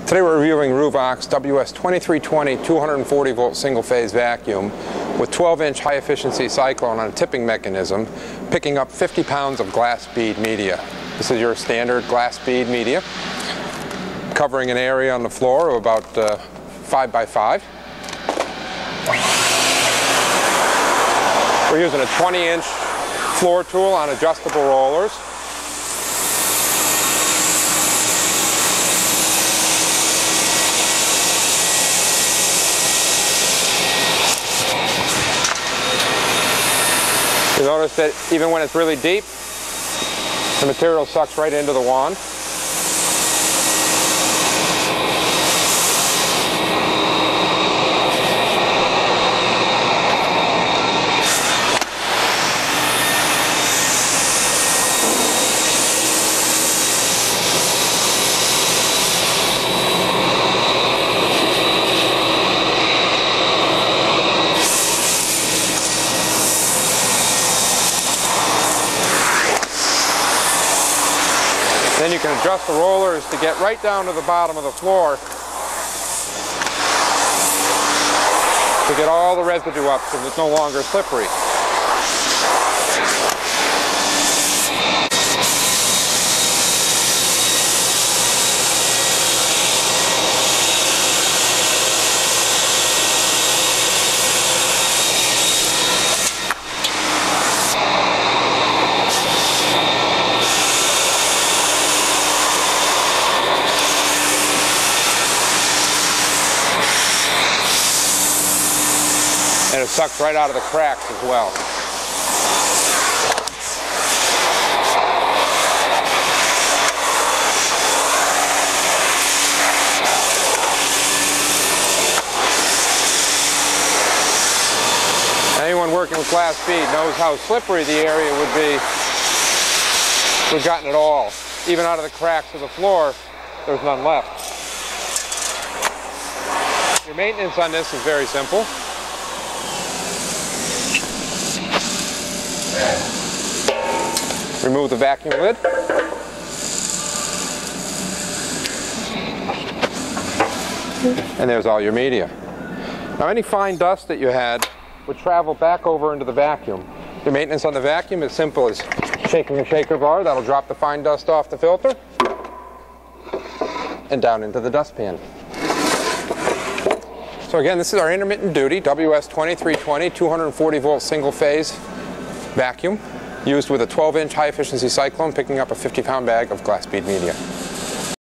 Today we're reviewing Ruwac WS2320 240 volt single phase vacuum with 12-inch high efficiency cyclone on a tipping mechanism, picking up 50 pounds of glass bead media. This is your standard glass bead media, covering an area on the floor of about 5 by 5. We're using a 20-inch floor tool on adjustable rollers. You notice that even when it's really deep, the material sucks right into the wand. Then you can adjust the rollers to get right down to the bottom of the floor to get all the residue up so it's no longer slippery. And it sucks right out of the cracks as well. Anyone working with glass bead knows how slippery the area would be if we've gotten it all. Even out of the cracks of the floor, there's none left. Your maintenance on this is very simple. Remove the vacuum lid. And there's all your media. Now any fine dust that you had would travel back over into the vacuum. Your maintenance on the vacuum is simple as shaking a shaker bar. That'll drop the fine dust off the filter and down into the dustpan. So again, this is our intermittent duty WS2320 240 volt single phase vacuum used with a 12-inch high efficiency cyclone, picking up a 50-pound bag of glass bead media.